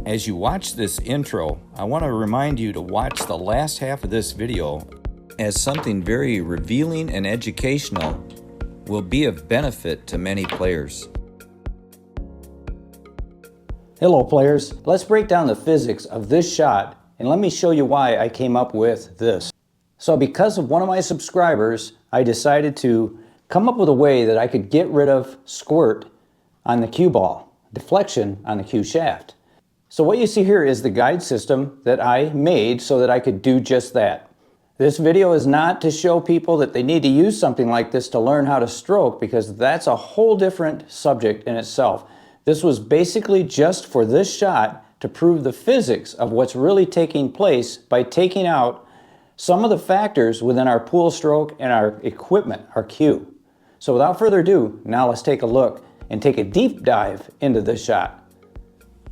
As you watch this intro, I want to remind you to watch the last half of this video, as something very revealing and educational will be of benefit to many players. Hello players, let's break down the physics of this shot and let me show you why I came up with this. So because of one of my subscribers, I decided to come up with a way that I could get rid of squirt on the cue ball, deflection on the cue shaft. So what you see here is the guide system that I made so that I could do just that. This video is not to show people that they need to use something like this to learn how to stroke, because that's a whole different subject in itself. This was basically just for this shot to prove the physics of what's really taking place by taking out some of the factors within our pool stroke and our equipment, our cue. So without further ado, now let's take a look and take a deep dive into this shot.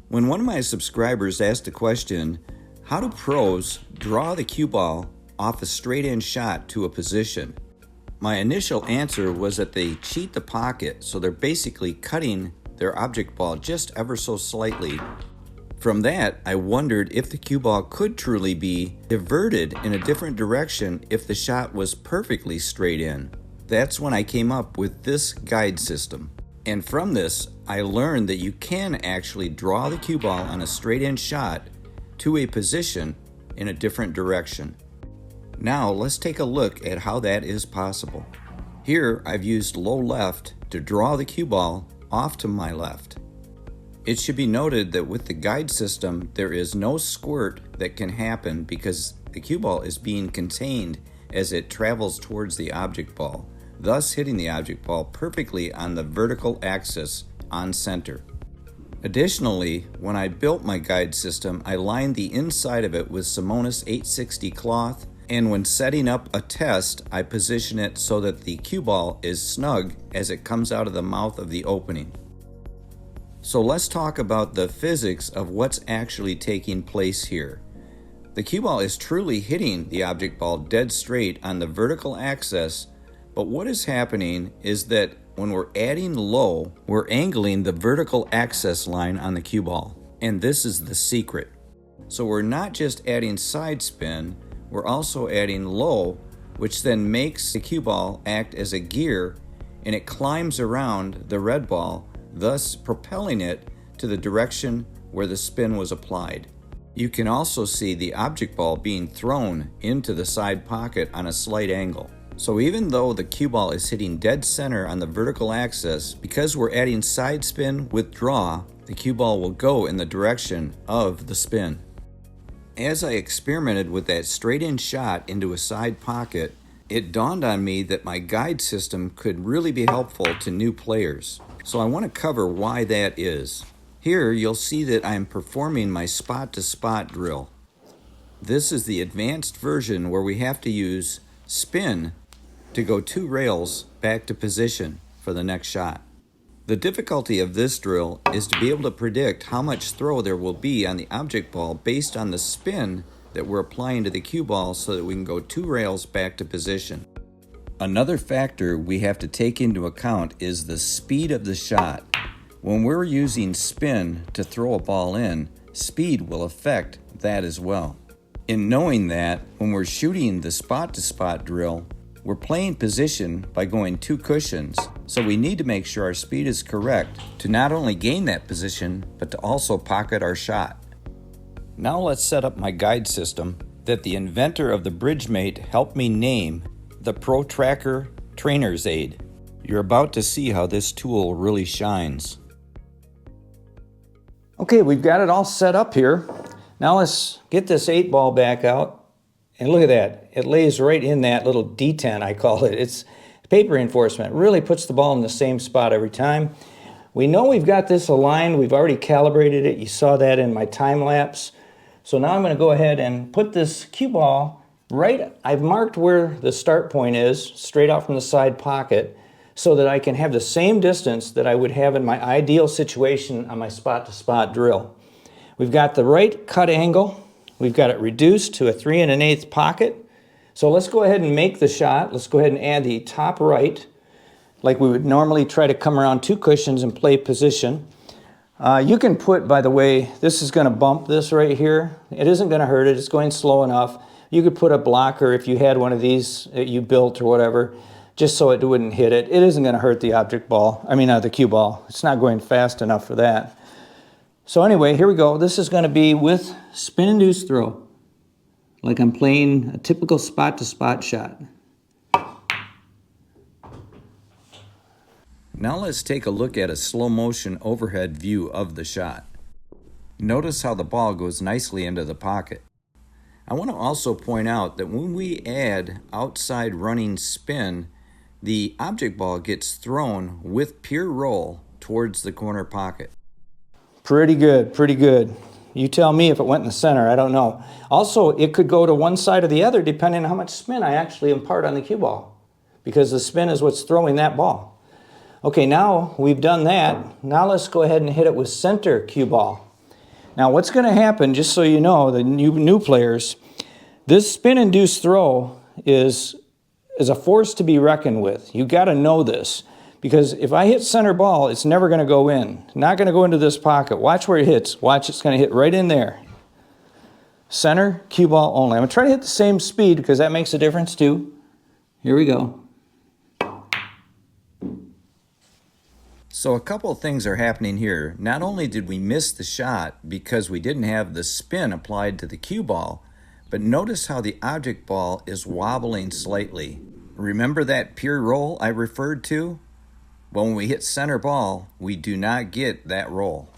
When one of my subscribers asked the question, how do pros draw the cue ball off a straight-in shot to a position? My initial answer was that they cheat the pocket, so they're basically cutting their object ball just ever so slightly. From that, I wondered if the cue ball could truly be diverted in a different direction if the shot was perfectly straight in. That's when I came up with this guide system. And from this, I learned that you can actually draw the cue ball on a straight-in shot to a position in a different direction. Now let's take a look at how that is possible. Here I've used low left to draw the cue ball off to my left. It should be noted that with the guide system there is no squirt that can happen because the cue ball is being contained as it travels towards the object ball, thus hitting the object ball perfectly on the vertical axis on center. Additionally, when I built my guide system, I lined the inside of it with Simonis 860 cloth, and when setting up a test, I position it so that the cue ball is snug as it comes out of the mouth of the opening. So let's talk about the physics of what's actually taking place here. The cue ball is truly hitting the object ball dead straight on the vertical axis, but what is happening is that when we're adding low, we're angling the vertical axis line on the cue ball, and this is the secret. So we're not just adding side spin, we're also adding low, which then makes the cue ball act as a gear, and it climbs around the red ball, thus propelling it to the direction where the spin was applied. You can also see the object ball being thrown into the side pocket on a slight angle. So even though the cue ball is hitting dead center on the vertical axis, because we're adding side spin with draw, the cue ball will go in the direction of the spin. As I experimented with that straight-in shot into a side pocket, it dawned on me that my guide system could really be helpful to new players. So I want to cover why that is. Here you'll see that I'm performing my spot-to-spot drill. This is the advanced version where we have to use spin to go 2 rails back to position for the next shot. The difficulty of this drill is to be able to predict how much throw there will be on the object ball based on the spin that we're applying to the cue ball so that we can go 2 rails back to position. Another factor we have to take into account is the speed of the shot. When we're using spin to throw a ball in, speed will affect that as well. In knowing that, when we're shooting the spot-to-spot drill, we're playing position by going 2 cushions, so we need to make sure our speed is correct to not only gain that position, but to also pocket our shot. Now let's set up my guide system that the inventor of the BridgeMate helped me name the Protracker Trainer's Aid. You're about to see how this tool really shines. Okay, we've got it all set up here. Now let's get this 8-ball back out. And look at that, it lays right in that little detent, I call it. It's paper reinforcement. It really puts the ball in the same spot every time. We know we've got this aligned. We've already calibrated it. You saw that in my time lapse. So now I'm going to go ahead and put this cue ball right, I've marked where the start point is, straight out from the side pocket, so that I can have the same distance that I would have in my ideal situation on my spot-to-spot drill. We've got the right cut angle. We've got it reduced to a 3 1/8 pocket. So let's go ahead and make the shot. Let's go ahead and add the top right, like we would normally try to come around 2 cushions and play position. You can put, by the way, this is going to bump this right here. It isn't going to hurt it. It's going slow enough. You could put a blocker if you had one of these that you built or whatever, just so it wouldn't hit it. It isn't going to hurt the object ball. I mean, the cue ball. It's not going fast enough for that. So anyway, here we go. This is going to be with spin-induced throw, like I'm playing a typical spot-to-spot shot. Now let's take a look at a slow motion overhead view of the shot. Notice how the ball goes nicely into the pocket. I want to also point out that when we add outside running spin, the object ball gets thrown with pure roll towards the corner pocket. Pretty good, pretty good. You tell me if it went in the center, I don't know. Also, it could go to one side or the other depending on how much spin I actually impart on the cue ball, because the spin is what's throwing that ball. Okay, now we've done that. Now let's go ahead and hit it with center cue ball. Now what's going to happen, just so you know, the new players, this spin-induced throw is a force to be reckoned with. You got to know this, because if I hit center ball, it's never going to go in. Not going to go into this pocket. Watch where it hits. Watch, it's going to hit right in there. Center cue ball only. I'm going to try to hit the same speed because that makes a difference too. Here we go. So a couple of things are happening here. Not only did we miss the shot because we didn't have the spin applied to the cue ball, but notice how the object ball is wobbling slightly. Remember that pure roll I referred to? Well, when we hit center ball, we do not get that roll.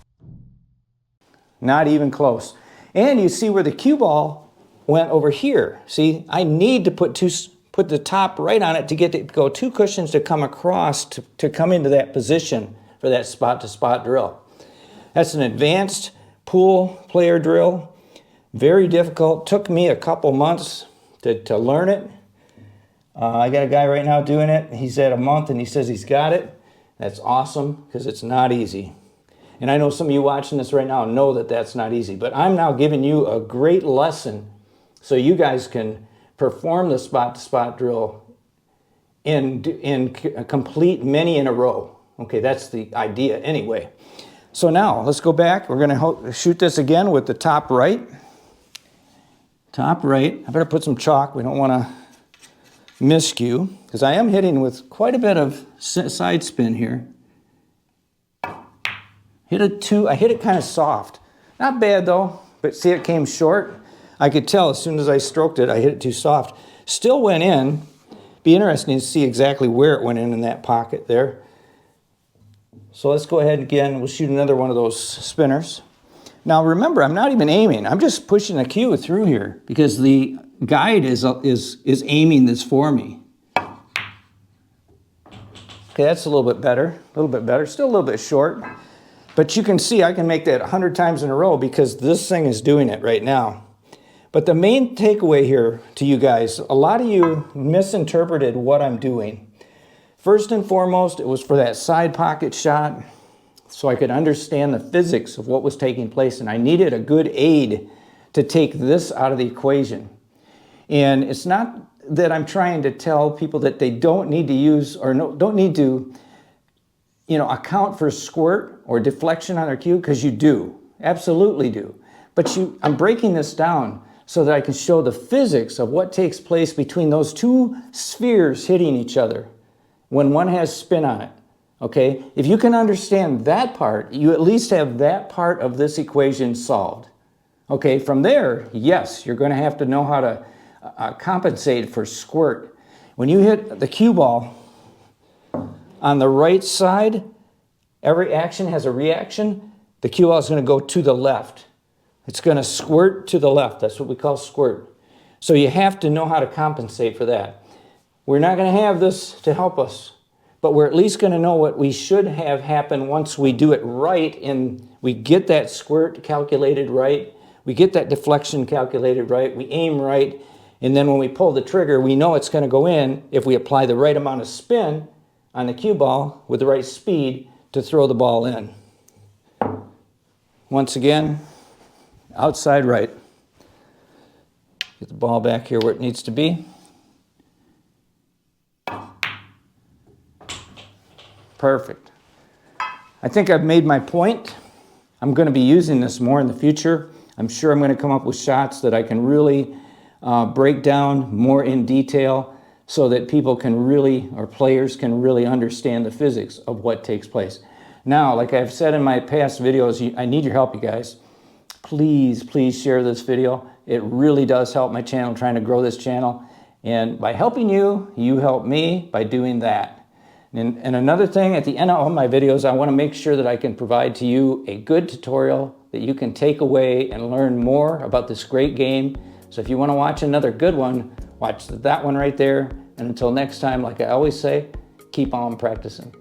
Not even close. And you see where the cue ball went over here. See, I need to put the top right on it to get it to go 2 cushions to come across to come into that position for that spot-to-spot drill. That's an advanced pool player drill. Very difficult. Took me a couple months to learn it. I got a guy right now doing it. He's at a month and he says he's got it. That's awesome because it's not easy. And I know some of you watching this right now know that that's not easy. But I'm now giving you a great lesson so you guys can perform the spot-to-spot drill in complete many in a row. Okay, that's the idea anyway. So now, let's go back. We're going to shoot this again with the top right. Top right. I better put some chalk. We don't want to miscue, because I am hitting with quite a bit of side spin here. I hit it kind of soft. Not bad though, but see it came short. I could tell as soon as I stroked it, I hit it too soft. Still went in. Be interesting to see exactly where it went in that pocket there. So let's go ahead again. We'll shoot another one of those spinners. Now remember, I'm not even aiming. I'm just pushing the cue through here because the guide is aiming this for me. Okay, that's a little bit better. Still a little bit short. But you can see I can make that 100 times in a row because this thing is doing it right now. But the main takeaway here to you guys, a lot of you misinterpreted what I'm doing. First and foremost, it was for that side pocket shot so I could understand the physics of what was taking place, and I needed a good aid to take this out of the equation. And it's not that I'm trying to tell people that they don't need to use or don't need to account for squirt or deflection on their cue, because you do, absolutely do. But I'm breaking this down so that I can show the physics of what takes place between those two spheres hitting each other when one has spin on it, okay? If you can understand that part, you at least have that part of this equation solved. Okay, from there, yes, you're going to have to know how to compensate for squirt. When you hit the cue ball on the right side, every action has a reaction. The cue ball is going to go to the left. It's going to squirt to the left. That's what we call squirt. So you have to know how to compensate for that. We're not going to have this to help us, but we're at least going to know what we should have happen once we do it right, and we get that squirt calculated right, we get that deflection calculated right, we aim right, and then when we pull the trigger, we know it's going to go in if we apply the right amount of spin on the cue ball with the right speed to throw the ball in. Once again, outside right. Get the ball back here where it needs to be. Perfect. I think I've made my point. I'm going to be using this more in the future. I'm sure I'm going to come up with shots that I can really break down more in detail so that people can really, or players can really understand the physics of what takes place. Now, like I've said in my past videos, I need your help, you guys. Please, please share this video. It really does help my channel, trying to grow this channel. And by helping you, you help me by doing that. And another thing, at the end of all my videos, I want to make sure that I can provide to you a good tutorial that you can take away and learn more about this great game. So if you want to watch another good one, watch that one right there. And until next time, like I always say, keep on practicing.